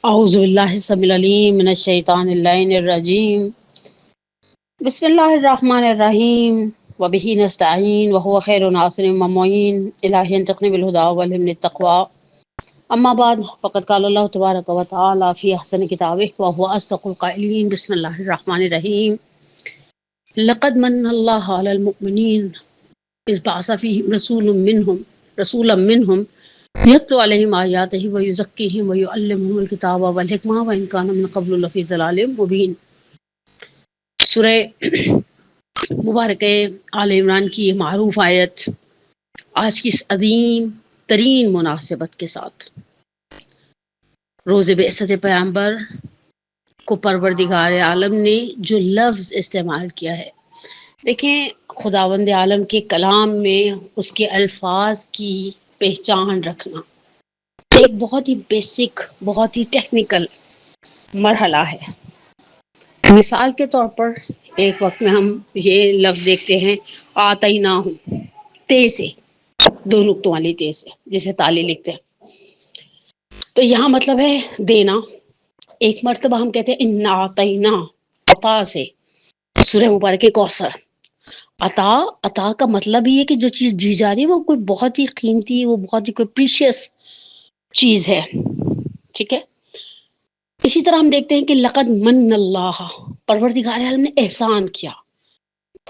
اعوذ باللہ السمیع العلیم من الشیطان اللعین الرجیم بسم اللہ الرحمن الرحیم وبہ نستعین وهو خیر ناصر و معین الہی انطقنی بالہدی والہمنی التقوی اما بعد فقد قال اللہ تبارک و تعالی فی احسن کتابہ وهو اصدق القائلین بسم اللہ الرحمن الرحیم لقد من اللہ علی المؤمنین اذ بعث فیہم رسولا منہم یتلو علیہم آیاتہ ویزکیہم ویعلمہم الکتاب والحکمہ وإن کانوا من قبل لفی ضلال مبین۔ سورہ مبارکہ آل عمران کی یہ معروف آیت آج کی اس عظیم ترین مناسبت کے ساتھ روز بعثت پیغمبر کو پروردگار عالم نے جو لفظ استعمال کیا ہے، دیکھیں خداوند عالم کے کلام میں اس کے الفاظ کی پہچان رکھنا ایک بہت ہی بیسک، بہت ہی ٹیکنیکل مرحلہ ہے۔ مثال کے طور پر ایک وقت میں ہم یہ لفظ دیکھتے ہیں آتیناہم، تے سے، دو نقطوں والی تے سے، جسے تالی لکھتے ہیں، تو یہاں مطلب ہے دینا۔ ایک مرتبہ ہم کہتے ہیں انا آتینا، عطا سے، سورہ مبارکہ کوثر۔ عطا کا مطلب یہ ہے کہ جو چیز دی جا رہی ہے وہ کوئی بہت ہی قیمتی، وہ بہت ہی کوئی پریشیس چیز ہے، ٹھیک ہے۔ اسی طرح ہم دیکھتے ہیں کہ لقد من اللہ، پروردگار عالم نے احسان کیا،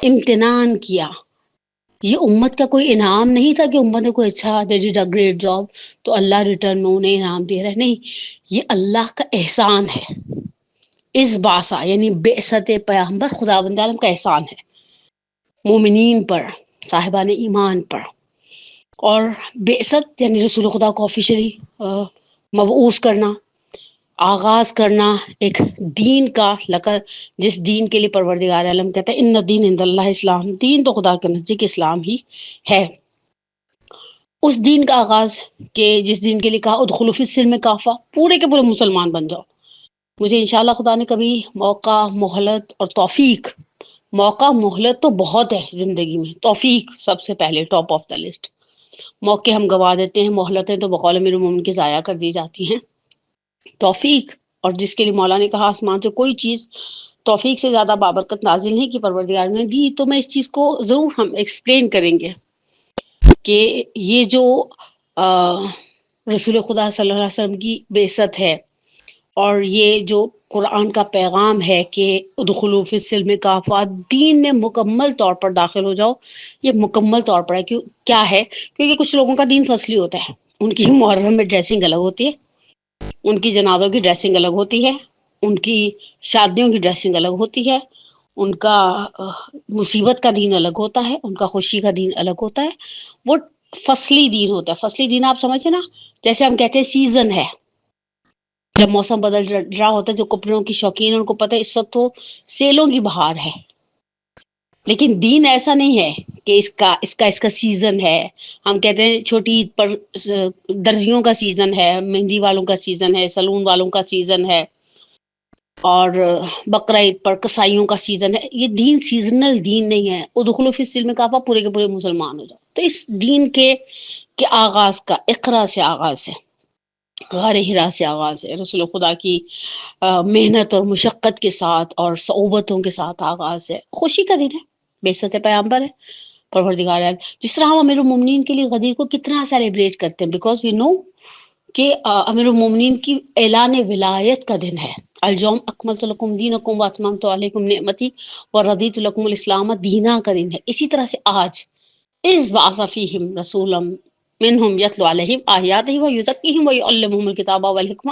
امتنان کیا۔ یہ امت کا کوئی انعام نہیں تھا کہ امت نے کوئی اچھا they did a great job تو اللہ ریٹرن میں انہیں انعام دے رہا ہے، نہیں، یہ اللہ کا احسان ہے۔ اس باسا یعنی بعثت پیغمبر خداوند عالم کا احسان ہے مومنین پر، صاحبان ایمان پر۔ اور بعثت یعنی رسول خدا کو آفیشلی مبعوث کرنا، آغاز کرنا ایک دین کا، جس دین کے لیے پروردگار عالم کہتا ہے ان الدین عند اللہ اسلام، دین تو خدا کے نزدیک اسلام ہی ہے۔ اس دین کا آغاز کہ جس دین کے لیے کہا ادخلوا فی السلم کافہ، پورے کے پورے مسلمان بن جاؤ۔ مجھے انشاءاللہ خدا نے کبھی موقع، مہلت اور توفیق، موقع مہلت تو بہت ہے زندگی میں، توفیق سب سے پہلے ٹاپ آف دا لسٹ۔ موقع ہم گوا دیتے ہیں، مہلتیں تو بقول امیر المومنین کی ضائع کر دی جاتی ہیں۔ توفیق، اور جس کے لیے مولا نے کہا آسمان سے کوئی چیز توفیق سے زیادہ بابرکت نازل نہیں کی پروردگار نے دی، تو میں اس چیز کو ضرور ہم ایکسپلین کریں گے کہ یہ جو رسول خدا صلی اللہ علیہ وسلم کی بعثت ہے اور یہ جو قرآن کا پیغام ہے کہ ادخلوا فی السلم کافہ، دین میں مکمل طور پر داخل ہو جاؤ، یہ مکمل طور پر ہے۔ کیا ہے؟ کیونکہ کچھ لوگوں کا دین فصلی ہوتا ہے، ان کی محرم میں ڈریسنگ الگ ہوتی ہے، ان کی جنازوں کی ڈریسنگ الگ ہوتی ہے، ان کی شادیوں کی ڈریسنگ الگ ہوتی ہے، ان کا مصیبت کا دین الگ ہوتا ہے، ان کا خوشی کا دین الگ ہوتا ہے۔ وہ فصلی دین ہوتا ہے۔ فصلی دین آپ سمجھتے نا، جیسے ہم کہتے ہیں سیزن ہے، جب موسم بدل رہا ہوتا ہے، جو کپڑوں کی شوقین ہیں ان کو پتہ ہے اس وقت تو سیلوں کی بہار ہے۔ لیکن دین ایسا نہیں ہے کہ اس کا سیزن ہے۔ ہم کہتے ہیں چھوٹی عید پر درزیوں کا سیزن ہے، مہندی والوں کا سیزن ہے، سلون والوں کا سیزن ہے، اور بقرہ عید پر کسائیوں کا سیزن ہے۔ یہ دین سیزنل دین نہیں ہے۔ ادخلوا فی السلم کافہ، پورے کے پورے مسلمان ہو جاؤ۔ تو اس دین کے آغاز کا اقرا سے آغاز ہے، غار ہرا سے آغاز ہے، رسول خدا کی محنت اور مشقت کے ساتھ اور صعوبتوں کے ساتھ آغاز ہے۔ خوشی کا دن ہے، بعثت پیغمبر ہے پروردگار عالم۔ جس طرح ہم امیر المومنین کے لیے غدیر کو کتنا سیلیبریٹ کرتے ہیں، بیکاز وی نو کہ امیر المومنین کی اعلان ولایت کا دن ہے۔ اليوم اکملت لکم دینکم واتممت علیکم نعمتی ورضیت لکم الاسلام دینا کا دن ہے۔ اسی طرح سے آج اذ بعث فیہم رسولا منہم یتلو علیہم آیاتہ ویزکیہم ویعلمہم الکتاب والحکمہ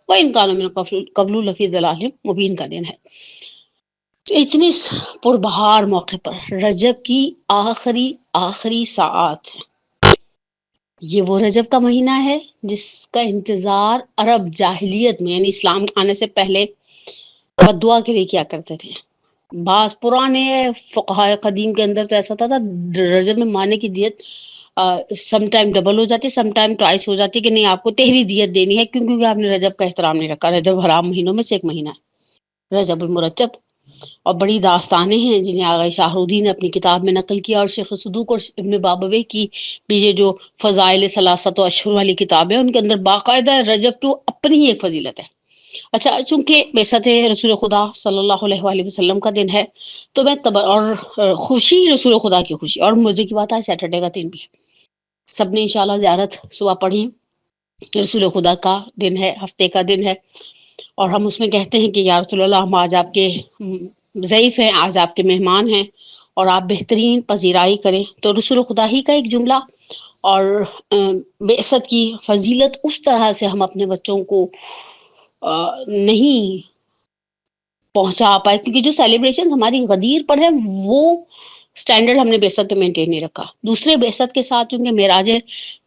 وإن کانوا من قبل لفی ضلال مبین کا دن ہے۔ تو اتنی پربہار موقع پر رجب کی آخری ساعات ہے۔ یہ وہ رجب کا مہینہ ہے جس کا انتظار عرب جاہلیت میں، یعنی اسلام آنے سے پہلے، بدعا کے لیے کیا کرتے تھے۔ بعض پرانے فقہائے قدیم کے اندر تو ایسا ہوتا تھا رجب میں مارنے کی دیت سم ٹائم ڈبل ہو جاتی، سم ٹائم ٹوائس ہو جاتی، کہ نہیں آپ کو تہری دیت دینی ہے کیونکہ آپ نے رجب کا احترام نہیں رکھا۔ رجب حرام مہینوں میں سے ایک مہینہ ہے، رجب المرجب۔ اور بڑی داستانیں ہیں جنہیں آغا شاہ رودی نے اپنی کتاب میں نقل کیا، اور شیخ صدوق اور ابن بابویح کی بھی یہ جو فضائل ثلاثت و اشہر والی کتاب ہے ان کے اندر باقاعدہ رجب کی اپنی ہی ایک فضیلت ہے۔ اچھا، چونکہ بعثت رسول خدا صلی اللہ علیہ وآلہ وسلم کا دن ہے تو میں اور خوشی رسول خدا کی خوشی، اور مزے کی بات ہے سیٹرڈے کا دن بھی ہے، سب نے انشاءاللہ زیارت صبح پڑھی، رسول خدا کا دن ہے، ہفتے کا دن ہے، اور ہم اس میں کہتے ہیں کہ یا رسول اللہ ہم آج آپ کے ضیف ہیں، آج آپ کے مہمان ہیں اور آپ بہترین پذیرائی کریں. تو رسول خدا ہی کا ایک جملہ اور بعثت کی فضیلت اس طرح سے ہم اپنے بچوں کو نہیں پہنچا پائے، کیونکہ جو سیلیبریشن ہماری غدیر پر ہے وہ سٹینڈرڈ ہم نے بعثت پہ مینٹین نہیں رکھا. دوسرے بعثت کے ساتھ چونکہ معراج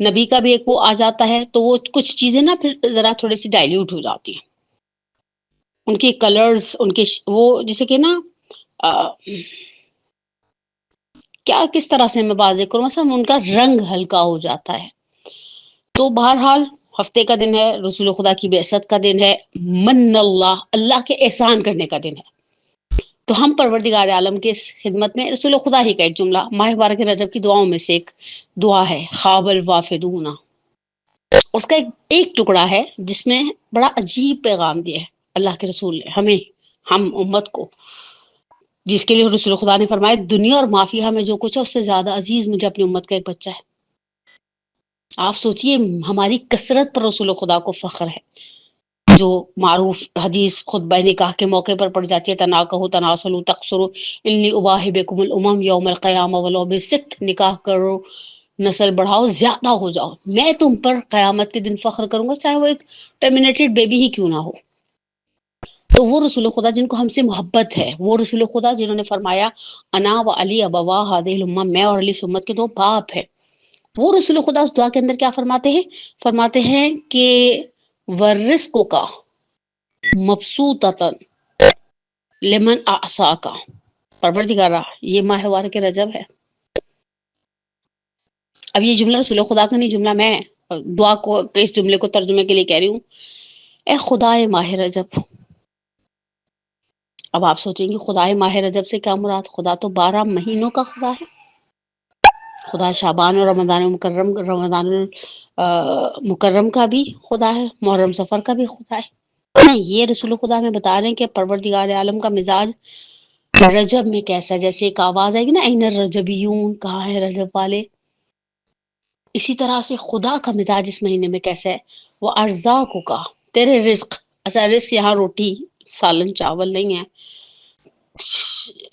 نبی کا بھی ایک وہ آ جاتا ہے تو وہ کچھ چیزیں نا پھر ذرا تھوڑی سی ڈائلیوٹ ہو جاتی ہیں، ان کے کلرز، ان کے وہ جیسے کہ نا کیا کس طرح سے میں واضح کروں، مثلا ان کا رنگ ہلکا ہو جاتا ہے. تو بہرحال ہفتے کا دن ہے، رسول خدا کی بعثت کا دن ہے، من اللہ، اللہ کے احسان کرنے کا دن ہے. تو ہم پروردگار عالم کے اس خدمت میں رسول خدا ہی کا ایک جملہ ماہ مبارک رجب کی دعاؤں میں سے ایک دعا ہے، خواب الوافدون، اس کا ایک ٹکڑا ہے جس میں بڑا عجیب پیغام دیا ہے اللہ کے رسول نے ہمیں، ہم امت کو، جس کے لیے رسول خدا نے فرمایا دنیا اور مافیہ میں جو کچھ ہے اس سے زیادہ عزیز مجھے اپنی امت کا ایک بچہ ہے. آپ سوچئے ہماری کثرت پر رسول خدا کو فخر ہے، جو معروف حدیث خطبہ نکاح کے موقع پر پڑھ جاتی ہے، تناکحوا تناسلوا تکثروا انی اباہی بکم الامم یوم القیامہ ولو بست، نکاح کرو، نسل بڑھاؤ، زیادہ ہو جاؤ، میں تم پر قیامت کے دن فخر کروں گا، چاہے وہ ایک ٹرمینیٹڈ بیبی ہی کیوں نہ ہو. تو وہ رسول خدا جن کو ہم سے محبت ہے، وہ رسول خدا جنہوں نے فرمایا انا و علی ابوا ہذہ الامہ، میں اور علی اس امت کے دو باپ ہیں، وہ رسول خدا اس دعا کے اندر کیا فرماتے ہیں؟ فرماتے ہیں کہ ورزق کا مبسوطۃ لمن اعصاک، پروردگارا یہ ماہ مبارک رجب ہے. اب یہ جملہ رسول خدا کا نہیں، جملہ میں دعا کو اس جملے کو ترجمے کے لیے کہہ رہی ہوں. اے خدائے ماہ رجب، اب آپ سوچیں گے خدائے ماہ رجب سے کیا مراد؟ خدا تو 12 مہینوں کا خدا ہے، خدا شعبان اور رمضان مکرم، رمضان مکرم کا بھی خدا ہے، محرم سفر کا بھی خدا ہے. نہیں، یہ رسول خدا میں بتا رہے ہیں کہ پروردگار عالم کا مزاج رجب میں کیسا ہے. جیسے ایک آواز آئے گی نا این الرجبیون، کہاں ہے رجب والے، اسی طرح سے خدا کا مزاج اس مہینے میں کیسا ہے. وہ ارزاق کا، تیرے رزق، اچھا رزق یہاں روٹی سالن چاول نہیں ہے،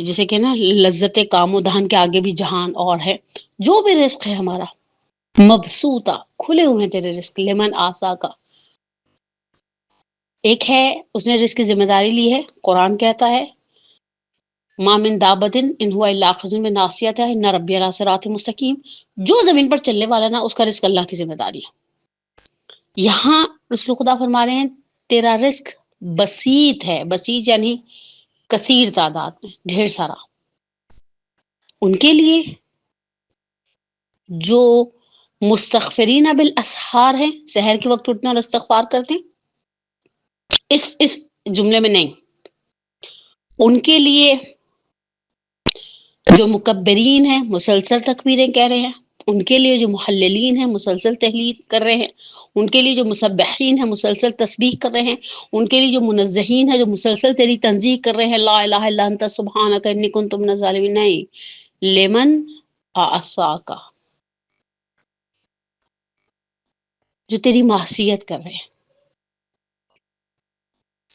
جیسے کہ نا لذت کام و دہن کے آگے بھی جہان اور ہے، جو بھی رزق ہے ہمارا مبسوطہ، کھلے ہوئے ہیں تیرے رزق، لمن آسا کا. ایک ہے اس نے رزق کی ذمہ داری لی ہے، قرآن کہتا ہے ما من دابۃ ان هو الا آخذ بناصیتها ان ربی علی صراط مستقیم، جو زمین پر چلنے والا نا اس کا رزق اللہ کی ذمہ داری ہے. یہاں رسول خدا فرما رہے ہیں تیرا رزق بسیط ہے، بسیط یعنی کثیر تعداد میں، ڈھیر سارا. ان کے لیے جو مستغفرین بالاسحار ہیں، سحر کے وقت اٹھنا اور استغفار کرتے ہیں، اس جملے میں نہیں، ان کے لیے جو مکبرین ہیں مسلسل تکبیریں کہہ رہے ہیں، ان کے لیے جو محللین ہیں مسلسل تحلیل کر رہے ہیں، ان کے لیے جو مسبحین ہیں مسلسل تسبیح کر رہے ہیں، ان کے لیے جو منزہین ہیں جو مسلسل تیری تنزیہ کر رہے ہیں، لا الہ الا انت سبحانک انی کنت من الظالمین، نہیں، لمن اعصاک، جو تیری معصیت کر رہے ہیں،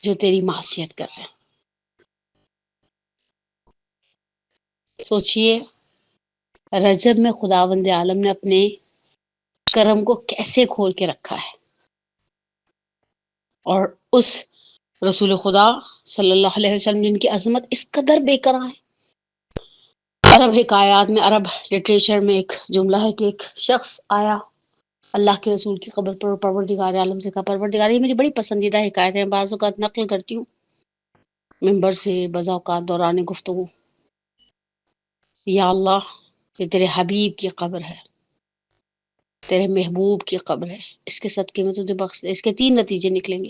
جو تیری معصیت کر رہے ہیں. سوچئے رجب میں خداوند عالم نے اپنے کرم کو کیسے کھول کے رکھا ہے، اور اس رسول خدا صلی اللہ علیہ وسلم جن کی عظمت اس قدر بے کرا ہے. عرب حکایات میں، عرب لٹریچر میں ایک جملہ ہے کہ ایک شخص آیا اللہ کے رسول کی قبر پر، پروردگار عالم سے کہا پروردگار، یہ میری بڑی پسندیدہ حکایت ہے، بعض اوقات نقل کرتی ہوں منبر سے، بعض اوقات دوران گفتگو، یا اللہ یہ تیرے حبیب کی قبر ہے، تیرے محبوب کی قبر ہے، اس کے صدقے میں تجھے بخش دے. اس کے 3 نتیجے نکلیں گے.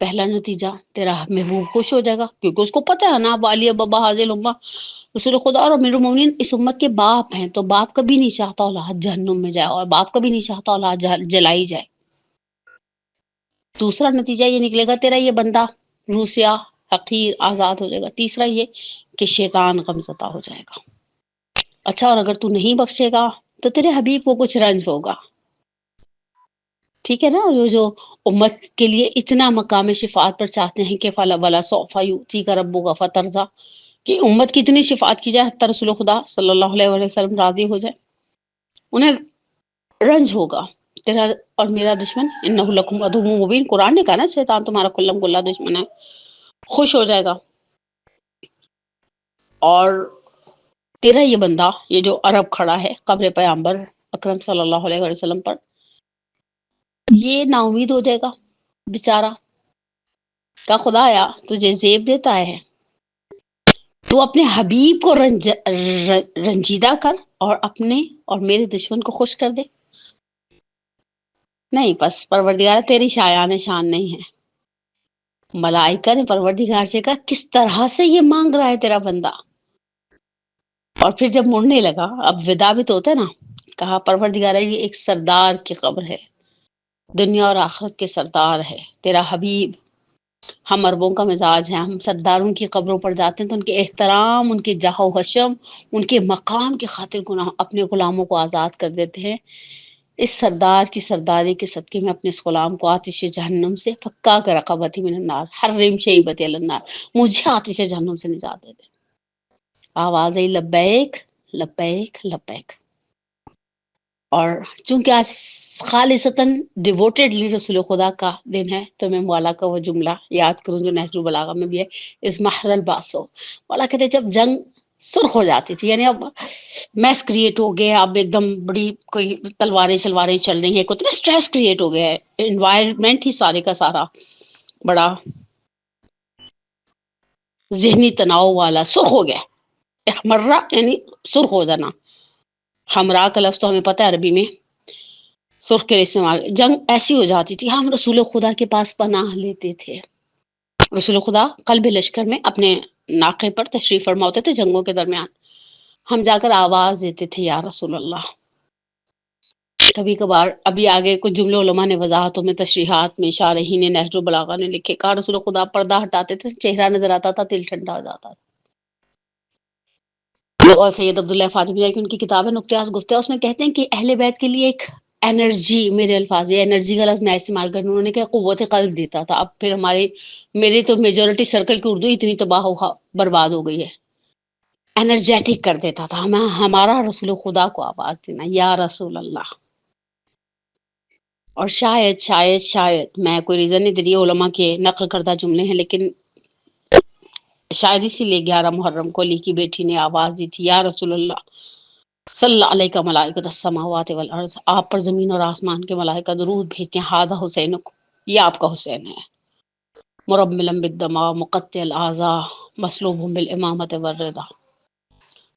پہلا نتیجہ، تیرا محبوب خوش ہو جائے گا، کیونکہ اس کو پتہ ہے نا والی بابا حاضر امہ، رسول خدا اور امیر المومنین اس امت کے باپ ہیں، تو باپ کبھی نہیں چاہتا اولاد جہنم میں جائے، اور باپ کبھی نہیں چاہتا اولاد جلائی جائے. دوسرا نتیجہ یہ نکلے گا تیرا یہ بندہ روسیا حقیر آزاد ہو جائے گا. تیسرا یہ کہ شیطان غمزدہ ہو جائے گا. اچھا، اور اگر تو نہیں بخشے گا تو تیرے حبیب کو کچھ رنج ہوگا. ٹھیک ہے نا. جو امت کے لیے اتنا مقام شفاعت پر چاہتے ہیں کہ فلا ولا سوف یؤتیک ربک فترضی، کہ امت کی اتنی شفاعت کی جائے حتی رسول خدا صلی اللہ علیہ وسلم راضی ہو جائے. انہیں رنج ہوگا. تیرا اور میرا دشمن انہ لکم عدو مبین، قرآن نے کہا نا شیطان تمہارا کلم کلا دشمن ہے. خوش ہو جائے گا. اور تیرا یہ بندہ، یہ جو عرب کھڑا ہے قبر پیغمبر اکرم صلی اللہ علیہ وسلم پر، یہ نا امید ہو جائے گا بیچارہ. کا خدایا تجھے زیب دیتا ہے، تو اپنے حبیب کو رنجیدہ کر اور اپنے اور میرے دشمن کو خوش کر دے. نہیں، بس پروردگار تیری شایان شان نہیں ہے. ملائکہ نے پروردگار سے کہا کس طرح سے یہ مانگ رہا ہے تیرا بندہ. اور پھر جب مڑنے لگا، اب ودا بھی تو ہوتا ہے نا، کہا پروردگار یہ ایک سردار کی قبر ہے، دنیا اور آخرت کے سردار ہے تیرا حبیب. ہم عربوں کا مزاج ہے، ہم سرداروں کی قبروں پر جاتے ہیں تو ان کے احترام، ان کے جاہ و حشم، ان کے مقام کی خاطر اپنے غلاموں کو آزاد کر دیتے ہیں. اس سردار کی سرداری کے صدقے میں اپنے اس غلام کو آتش جہنم سے پکا کر رقبتی من النار حرم شیبت النار، مجھے آتش جہنم سے نجات دے دے. آواز آئی لبیک لبیک لبیک. اور چونکہ آج خالصتاً ڈیووٹیڈلی رسول خدا کا دن ہے تو میں مولا کا وہ جملہ یاد کروں جو نہج البلاغہ میں بھی ہے، اس محر الباسو. مولا کہتے جب جنگ سرخ ہو جاتی تھی، یعنی اب میس کریٹ ہو گیا، اب ایک دم بڑی کوئی تلواریں شلواریں چل رہی ہیں، کتنا سٹریس کریٹ ہو گیا ہے، انوائرمنٹ ہی سارے کا سارا بڑا ذہنی تناؤ والا سرخ ہو گیا. احمرہ یعنی سرخ ہو جانا. ہمراہ کا لفظ تو ہمیں پتہ ہے عربی میں سرخ کے استعمال. جنگ ایسی ہو جاتی تھی، ہم رسول خدا کے پاس پناہ لیتے تھے. رسول خدا قلب لشکر میں اپنے ناقے پر تشریف فرما ہوتے تھے جنگوں کے درمیان. ہم جا کر آواز دیتے تھے یا رسول اللہ. کبھی کبھار ابھی آگے کچھ جملے علماء نے وضاحتوں میں، تشریحات میں، شارحین نے، نہج البلاغہ نے لکھے، کہا رسول خدا پردہ ہٹاتے تھے، چہرہ نظر آتا تھا، دل ٹھنڈا ہو جاتا تھا. اور سید عبداللہ فاطمی کی ان کی کتاب ہے نقطۂ گفتہ، اس میں کہتے ہیں کہ اہل بیت کے لیے ایک انرجی، میرے الفاظ یہ انرجی کا لفظ میں استعمال کروں، انہوں نے کہا قوت قلب دیتا تھا. اب پھر میری تو میجورٹی سرکل کی اردو اتنی تباہ برباد ہو گئی ہے. انرجیٹک کر دیتا تھا ہمارا رسول خدا کو آواز دینا یا رسول اللہ. اور شاید شاید شاید میں کوئی ریزن نہیں دے رہی، علماء کے نقل کردہ جملے ہیں، لیکن شاید اسی لیے 11 محرم کو علی کی بیٹی نے آواز دی تھی یا رسول اللہ صلی اللہ علیہ ملائکۃ السماوات والارض، آپ پر زمین اور آسمان کے ملائکہ درود بھیجتے ہیں، ھذا حسینک، یہ آپ کا حسین ہے، مرملا بالدماء مقطع الاعضاء مصلوب بالامامۃ والرضا.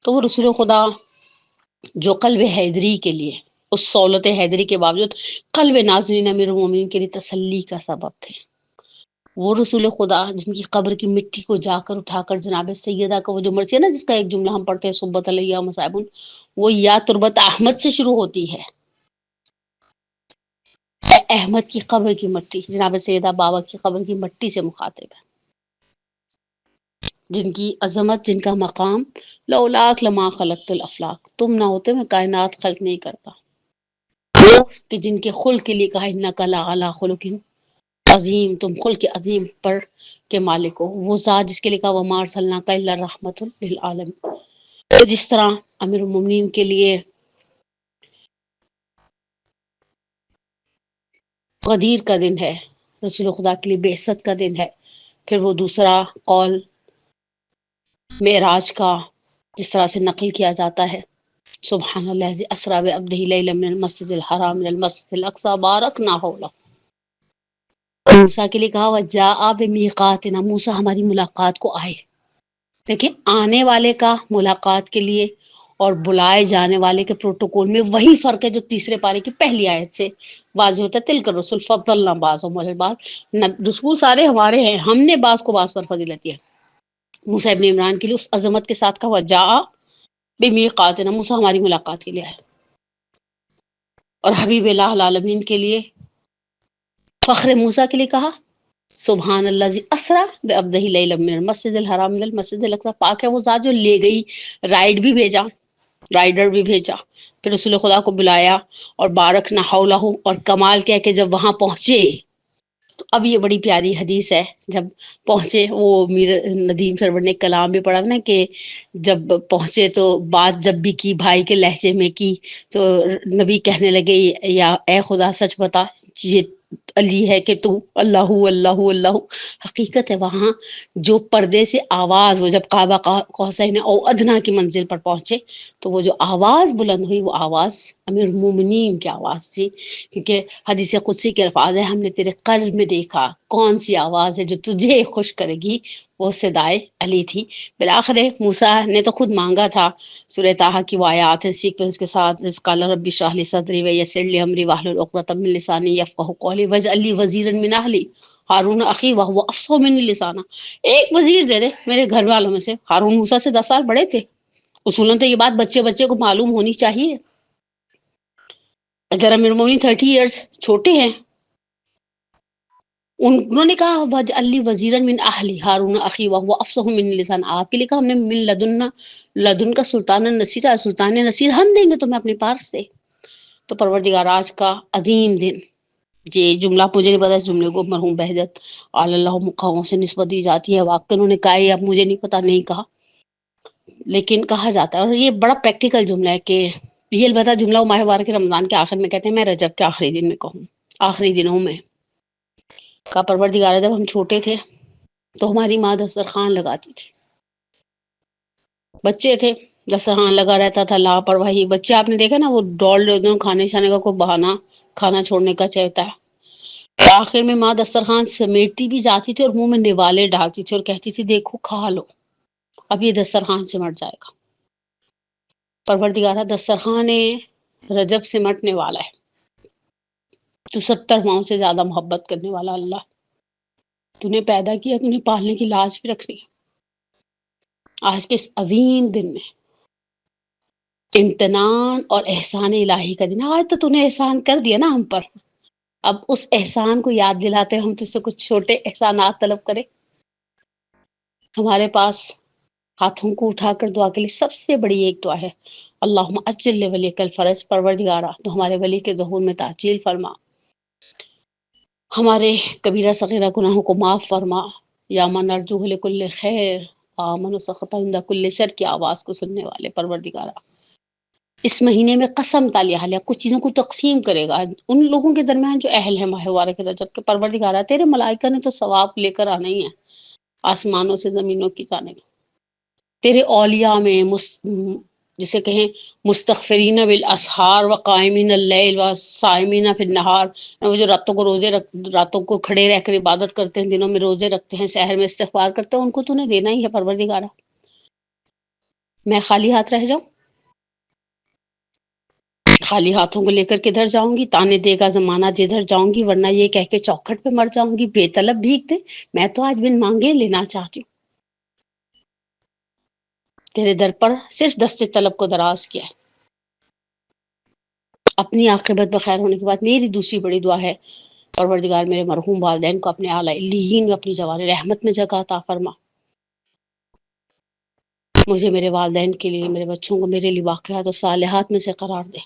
تو وہ رسول خدا جو قلب حیدری کے لیے، اس سہولت حیدری کے باوجود قلب نازنین امیر المومنین کے لیے تسلی کا سبب تھے. وہ رسول خدا جن کی قبر کی مٹی کو جا کر اٹھا کر جناب سیدہ کا وہ جو مرثیہ ہے نا، جس کا ایک جملہ ہم پڑھتے ہیں صبت علیہ مصائب، وہ یا تربت احمد سے شروع ہوتی ہے. احمد کی قبر کی مٹی جناب سیدہ بابا کی قبر کی مٹی سے مخاطب ہے، جن کی عظمت، جن کا مقام لولاک لما خلقت الافلاق، تم نہ ہوتے میں کائنات خلق نہیں کرتا. کہ جن کے خلق کے لیے کہا انک لعلی خلق عظیم، تم خلق عظیم پر کے مالک ہو. وہ ذات جس کے لیے کہا وما ارسلناک الا رحمۃ للعالمین. تو جس طرح امیر المومنین کے لیے غدیر کا دن ہے، رسول خدا کے لیے بعثت کا دن ہے. پھر وہ دوسرا قول معراج کا جس طرح سے نقل کیا جاتا ہے، سبحان اللہ الذی اسری بعبدہ لیلا من المسجد الحرام الى المسجد الاقصی بارکنا حولہ. موسیٰ کے لیے کہا وجاء بمیقاتنا، موسیٰ ہماری ملاقات کو آئے. دیکھیں آنے والے کا ملاقات کے لیے اور بلائے جانے والے کے پروٹوکول میں وہی فرق ہے جو تیسرے پارے کی پہلی آیت سے واضح ہوتا ہے. تلک الرسل فضلنا بعضهم علی بعض، رسول سارے ہمارے ہیں، ہم نے بعض کو بعض پر فضیلت دی ہے. موسیٰ ابن عمران کے لیے اس عظمت کے ساتھ کہا وجاء بمیقاتنا، موسیٰ ہماری ملاقات کے لیے آئے. اور حبیب الہ العالمین کے لیے فخر موسیٰ کے لیے کہا سبحان اللہ زی اسرا بعبدہ لیلا من المسجد الحرام الى المسجد الاقصی، پاک ہے وہ ذات جو لے گئی، رائڈر بھی بھیجا، پھر رسول خدا کو بلایا، اور بارک نہ حولہ، اور کمال کیا کہ جب وہاں پہنچے تو اب یہ بڑی پیاری حدیث ہے، جب پہنچے وہ میر ندیم سرور نے کلام بھی پڑھا نا کہ جب پہنچے تو بات جب بھی کی بھائی کے لہجے میں کی، تو نبی کہنے لگے یا اے خدا سچ بتا یہ علی ہے کہ تو اللہ اللہ اللہ، حقیقت ہے وہاں جو پردے سے آواز، وہ جب قاب قوسین او ادنا کی منزل پر پہنچے تو وہ جو آواز بلند ہوئی وہ آواز امیر المومنین کی آواز تھی، کیونکہ حدیث قدسی کے الفاظ ہے ہم نے تیرے قلب میں دیکھا کون سی آواز ہے جو تجھے خوش کرے گی، وہ صدائے علی تھی۔ بالآخر موسیٰ نے تو خود مانگا تھا، سورہ طٰہٰ کی وہ آیات ہیں سیکوینس کے ساتھ، اذ قال رب اشرح لی صدری ویسر لی امری واحلل عقدۃ من لسانی یفقہوا قولی واجعل لی وزیرا من اہلی ہارون اخی وہو افصح منی لسانا، ایک وزیر دے دے میرے گھر والوں میں سے۔ ہارون موسیٰ سے 10 سال بڑے تھے، اصولاً تو یہ بات بچے بچے کو معلوم ہونی چاہیے، اگر امیر المومنین 30 ایئرس چھوٹے ہیں۔ انہوں نے کہا واجعل لی وزیرا من اہلی ہارون اخی وہو افصح منی لسان، آپ کے لیے کہا ہم نے من لدن کا سلطان نصیر، سلطان نصیر ہم دیں گے تمہیں اپنے پاس سے۔ تو پروردگار آج کا عظیم دن، یہ جملہ مجھے نہیں پتا، اس جملے کو مرحوم بہجت آل اللہ مقاموں سے نسبت دی جاتی ہے، واقعی انہوں نے کہا ہے، اب مجھے نہیں پتا نہیں کہا لیکن کہا جاتا ہے، اور یہ بڑا پریکٹیکل جملہ ہے کہ یہ البتہ جملہ ماہ مبارک رمضان کے آخر میں کہتے ہیں، میں رجب کے آخری دن میں کہوں، آخری دنوں میں کا پروردگار جب ہم چھوٹے تھے تو ہماری ماں دسترخوان لگاتی تھی، بچے تھے دسترخوان لگا رہتا تھا، لاپرواہی بچے آپ نے دیکھا نا وہ ڈول کھانے چھانے کا کوئی بہانا کھانا چھوڑنے کا چاہتا ہے، آخر میں ماں دسترخوان سمیٹتی بھی جاتی تھی اور منہ میں نوالے ڈالتی تھی اور کہتی تھی دیکھو کھا لو اب یہ دسترخوان سمٹ جائے گا۔ پروردگارہ دسترخوان رجب سمٹنے والا ہے، تو 70 ماؤں سے زیادہ محبت کرنے والا اللہ، تو نے پیدا کیا، تو نے پالنے کی لاج بھی رکھنی۔ آج کے اس عظیم دن میں امتنان اور احسان الہی کا دن، آج تو نے احسان کر دیا نا ہم پر، اب اس احسان کو یاد دلاتے ہم تجھ سے کچھ چھوٹے احسانات طلب کریں۔ ہمارے پاس ہاتھوں کو اٹھا کر دعا کے لیے سب سے بڑی ایک دعا ہے، اللہم اجل ولیک الفرج، پروردگارہ تو ہمارے ولی کے ظہور میں تعجیل فرما، ہمارے کبیرہ صغیرہ گناہوں کو معاف فرما، یا من نرجوہ لکل خیر آمن و سخط عند کل شر کی آواز کو سننے والے پروردگارہ، اس مہینے میں قسم تالی حالیہ کچھ چیزوں کو تقسیم کرے گا ان لوگوں کے درمیان جو اہل ہیں ماہ مبارک رجب کے، پروردگارہ تیرے ملائکہ نے تو ثواب لے کر آنا ہی ہے آسمانوں سے زمینوں کی جانب، تیرے اولیاء میں جسے کہیں مستغفرین بالاسحار و قائمین اللیل و صائمین فی النہار، وہ جو راتوں کو کھڑے رہ کر عبادت کرتے ہیں، دنوں میں روزے رکھتے ہیں، سحر میں استغفار کرتے ہیں، ان کو تو نے دینا ہی ہے پروردگارہ۔ میں خالی ہاتھ رہ جاؤں؟ خالی ہاتھوں کو لے کر کدھر جاؤں گی، تانے دے گا زمانہ جدھر جاؤں گی، ورنہ یہ کہہ کے چوکھٹ پہ مر جاؤں گی بے طلب بھیک دے، میں تو آج بن مانگے لینا چاہتی ہوں، تیرے در پر صرف دست طلب کو دراز کیا ہے۔ اپنی عاقبت بخیر ہونے کے بعد میری دوسری بڑی دعا ہے، پروردگار میرے مرحوم والدین کو اپنے اعلیٰ علیین میں اپنی جوان رحمت میں جگہ عطا فرما، مجھے میرے والدین کے لیے، میرے بچوں کو میرے لیے واقعات اور صالحات میں سے قرار دے،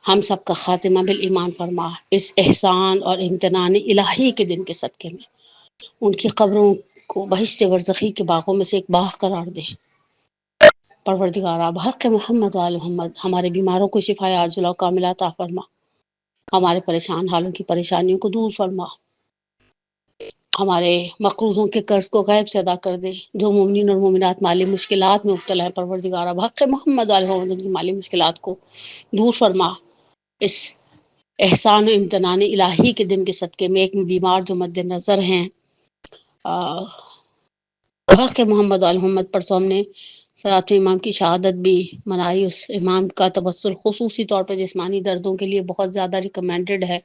ہم سب کا خاتمہ بالایمان فرما، اس احسان اور امتنان الہی کے دن کے صدقے میں ان کی قبروں کو بہشت برزخی کے باغوں میں سے ایک باغ قرار دے۔ پروردگارہ بحق محمد و آل محمد ہمارے بیماروں کو شفائے عاجلہ و کاملہ عطا فرما، ہمارے پریشان حالوں کی پریشانیوں کو دور فرما، ہمارے مقروضوں کے قرض کو غیب سے ادا کر دے، جو مومنین اور مومنات مالی مشکلات میں مبتلا ہیں پروردگارہ بحق محمد و آل محمد ان کی مالی مشکلات کو دور فرما، اس احسان و امتنان الہی کے دن کے صدقے میں ایک بیمار جو مد نظر ہیں بحق محمد و آل محمد، پرسوں ہم نے ساتویں امام کی شہادت بھی منائی، اس امام کا تبسل خصوصی طور پر جسمانی دردوں کے لیے بہت زیادہ ریکمینڈڈ ہے،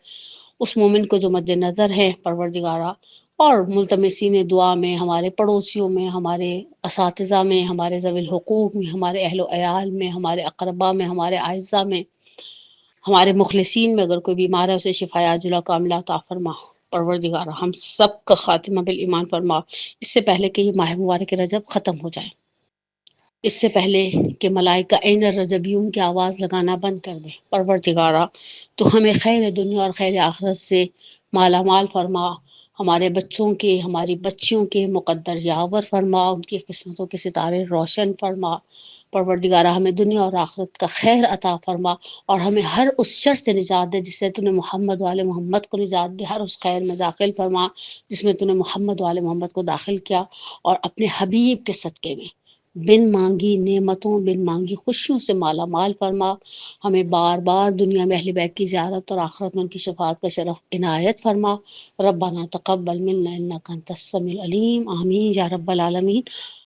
اس مومن کو جو مد نظر ہے پروردگارہ، اور ملتمسین دعا میں، ہمارے پڑوسیوں میں، ہمارے اساتذہ میں، ہمارے ذوی الحقوق میں، ہمارے اہل و عیال میں، ہمارے اقربا میں، ہمارے اعزہ میں، ہمارے مخلصین میں اگر کوئی بیمار ہے اسے شفائے عاجلہ کاملہ عطا فرما۔ پروردگارہ ہم سب کا خاتمہ بالایمان فرما، اس سے پہلے کہ یہ ماہ مبارک رجب ختم ہو جائے، اس سے پہلے کہ ملائکہ این الرجبیون کی آواز لگانا بند کر دے، پروردگارہ تو ہمیں خیر دنیا اور خیر آخرت سے مالا مال فرما، ہمارے بچوں کے، ہماری بچیوں کے مقدر یاور فرما، ان کی قسمتوں کے ستارے روشن فرما، پروردگارہ ہمیں دنیا اور آخرت کا خیر عطا فرما، اور ہمیں ہر اس شر سے نجات دے جس سے تو نے محمد والے محمد کو نجات دے، ہر اس خیر میں داخل فرما جس میں تو نے محمد والے محمد کو داخل کیا، اور اپنے حبیب کے صدقے میں بن مانگی نعمتوں، بن مانگی خوشیوں سے مالا مال فرما، ہمیں بار بار دنیا میں اہل بیت کی زیارت اور آخرت میں ان کی شفاعت کا شرف عنایت فرما۔ ربنا تقبل منا انک انت السمیع العلیم، آمین یا رب العالمین۔